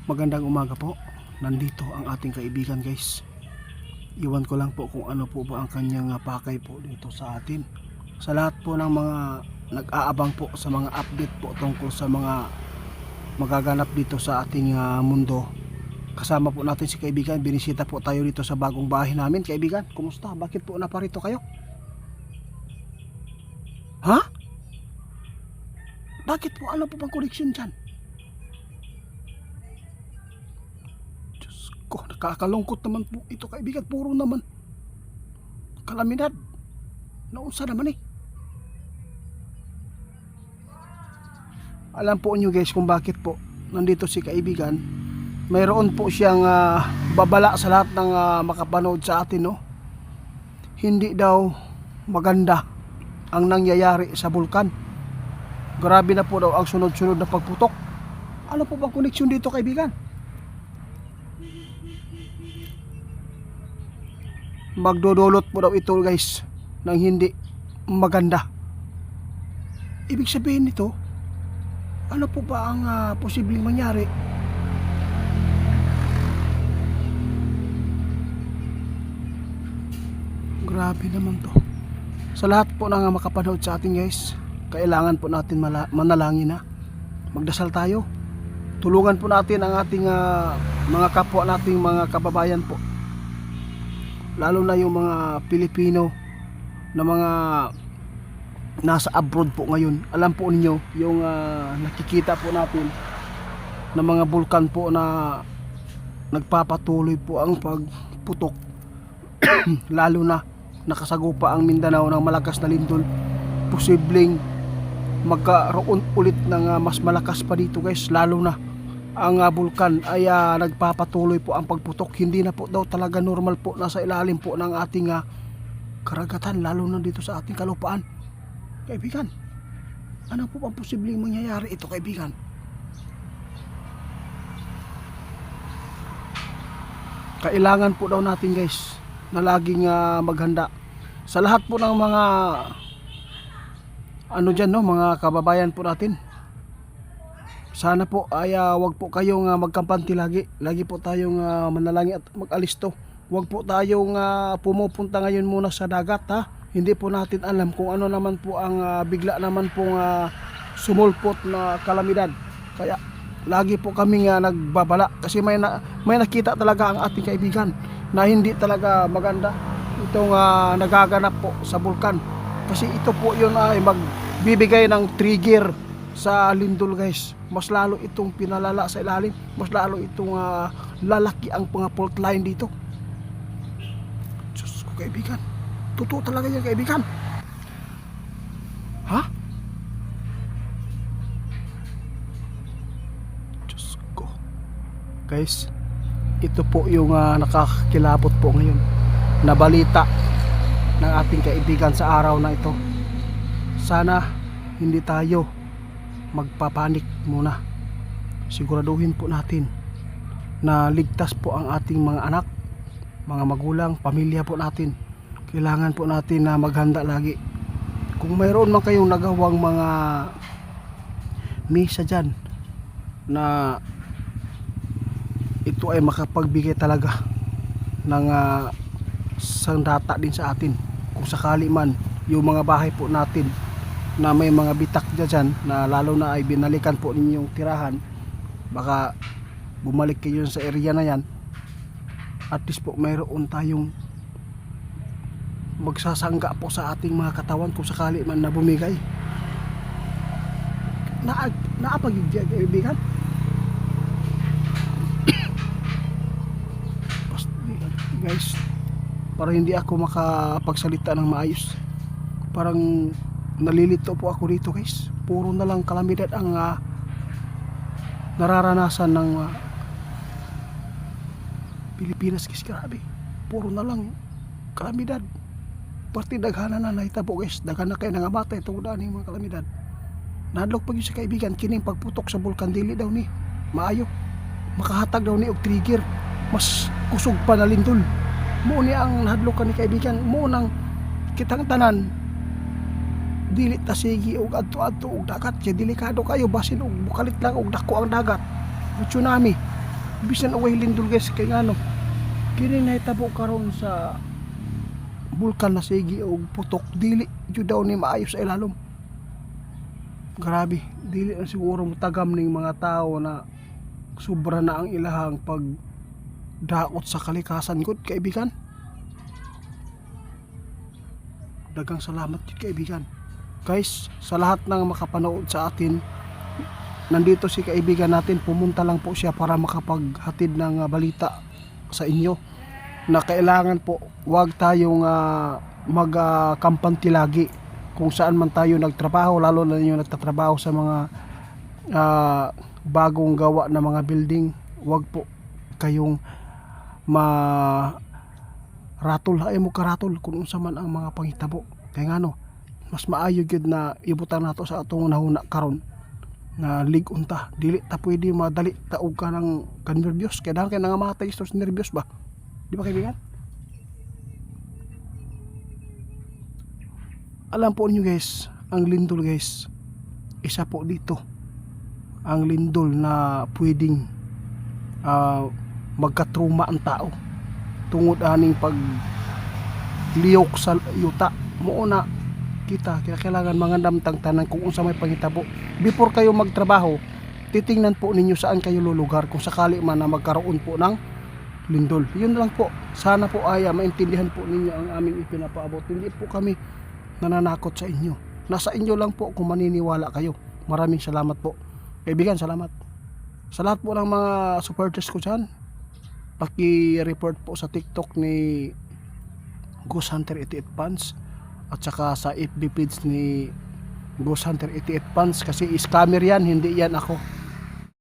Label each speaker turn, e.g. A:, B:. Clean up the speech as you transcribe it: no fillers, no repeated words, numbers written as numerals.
A: Magandang umaga po. Nandito ang ating kaibigan, guys. Iwan ko lang po kung ano po ba ang kanyang pakay po dito sa atin. Sa lahat po ng mga nag-aabang po sa mga update po tungkol sa mga magaganap dito sa ating mundo. Kasama po natin si kaibigan. Binisita po tayo dito sa bagong bahay namin. Kaibigan, kumusta? Bakit po naparito kayo? Ha? Bakit po? Ano po bang connection dyan? Ko, nakakalungkot naman po ito, kaibigan. Puro naman kalamidad. Naunsa naman eh. Alam po nyo, guys, kung bakit po nandito si kaibigan. Mayroon po siyang babala sa lahat ng makapanood sa atin, no? Hindi daw maganda ang nangyayari sa bulkan. Grabe na po daw ang sunod-sunod na pagputok. Ano po bang koneksyon dito, kaibigan? Magdodulot po daw ito, guys, ng hindi maganda. Ibig sabihin nito, ano po ba ang posibleng mangyari? Grabe naman to. Sa lahat po ng makapanood sa atin, guys, kailangan po natin manalangin na. Magdasal tayo. Tulungan po natin ang ating mga kapwa nating mga kababayan po. Lalo na yung mga Pilipino na mga nasa abroad po ngayon. Alam po ninyo yung nakikita po natin na mga bulkan po na nagpapatuloy po ang pagputok. Lalo na nakasagupa ang Mindanao ng malakas na lindol. Posibleng magkaroon ulit ng mas malakas pa dito, guys. Lalo na ang bulkan ay nagpapatuloy po ang pagputok. Hindi na po daw talaga normal po nasa ilalim po ng ating karagatan, lalo na dito sa ating kalupaan. Kaibigan, ano po ang posibleng mangyayari ito, kaibigan? Kailangan po daw natin, guys, na laging maghanda sa lahat po ng mga ano dyan, no, mga kababayan po natin. Sana po ay wag po kayong magkampante lagi. Lagi po tayong manalangin at mag-alisto. Wag po tayong pumupunta ngayon muna sa dagat, ha. Hindi po natin alam kung ano naman po ang bigla naman pong sumulpot na kalamidad. Kaya lagi po kaming nagbabala kasi may nakita talaga ang ating kaibigan na hindi talaga maganda itong nagaganap po sa bulkan. Kasi ito po yun ay magbibigay ng trigger sa lindol, guys. Mas lalo itong pinalala sa ilalim, mas lalo itong lalaki ang mga fault line dito. Diyos ko, kaibigan, totoo talaga yan, kaibigan. Ha? Diyos ko, guys, ito po yung nakakakilabot po ngayon na balita ng ating kaibigan sa araw na ito. Sana hindi tayo magpapanik muna. Siguraduhin po natin na ligtas po ang ating mga anak, mga magulang, pamilya po natin. Kailangan po natin na maghanda lagi. Kung mayroon man kayong nagawang mga misa dyan na ito ay makapagbigay talaga ng sandata din sa atin, kung sakali man yung mga bahay po natin na may mga bitak dyan na lalo na ay binalikan po ninyong tirahan, baka bumalik kayo sa area na yan, at least po mayroon tayong magsasangga po sa ating mga katawan kung sakali man na bumigay. Naapag-ibigan guys, para hindi ako makapagsalita ng maayos. Parang nalilito po ako dito, guys. Puro na lang kalamidad ang nararanasan ng Pilipinas, guys. Grabe, puro na lang kalamidad. Pati daghana na nahitabo, guys. Daghana kayo nangamatay tungod ani mga kalamidad. Nadlok pag yung sa kaibigan kining pagputok sa bulkan, dili daw ni maayo, makahatag daw ni og trigger, mas kusog pa na lindol. Mo ni ang nadlok ni kaibigan, mo nang kitang tanan dili ta sige og adto-adto og dagat kay delikado kayo basin og bukalit lang og dako ang dagat, tsunami. bisan away lindol guys kay ngano kini nahitabo karon sa bulkan na sige og putok dili jud daw ni maayo sa ilalom. Grabe, dili na siguro mutagam ning mga tao na sobra na ang ilahang pag daot sa kalikasan gud kaibigan. Daghang salamat gid kaibigan. Guys, sa lahat ng makapanood sa atin, nandito si kaibigan natin, pumunta lang po siya para makapaghatid ng balita sa inyo na kailangan po wag tayong magkampanti lagi kung saan man tayo nagtrabaho, lalo na yung nagtatrabaho sa mga bagong gawa na mga building. Wag po kayong ratol ay mo karatol kung unsa man ang mga panghitabo. Kaya ngano, mas maayo gyud na ibutan nato sa atong nahuna karon na ligunta, dili ta pwede madali taog ka ng nervyos kaya dahil kay nangamatay sa nervyos ba, di ba kaibigan? Alam po niyo guys, ang lindol guys, isa po dito ang lindol na pwedeng magkatruma ang tao tungod aning pag liyok sa yuta mo na kita kaya kailangan mga damtang tanan kung unsa may panghitabo before kayo magtrabaho. Titingnan po ninyo saan kayo lulugar kung sakali man na magkaroon po ng lindol. Yun lang po, sana po maintindihan po ninyo ang aming ipinapaabot. Hindi po kami nananakot sa inyo, nasa inyo lang po kung maniniwala kayo. Maraming salamat po kaibigan, salamat sa lahat po ng mga supporters ko dyan. Paki-report po sa TikTok ni Ghost Hunter 88 Fans at saka sa FB page ni Ghost Hunter 88 Fans kasi scammer yan, hindi yan ako.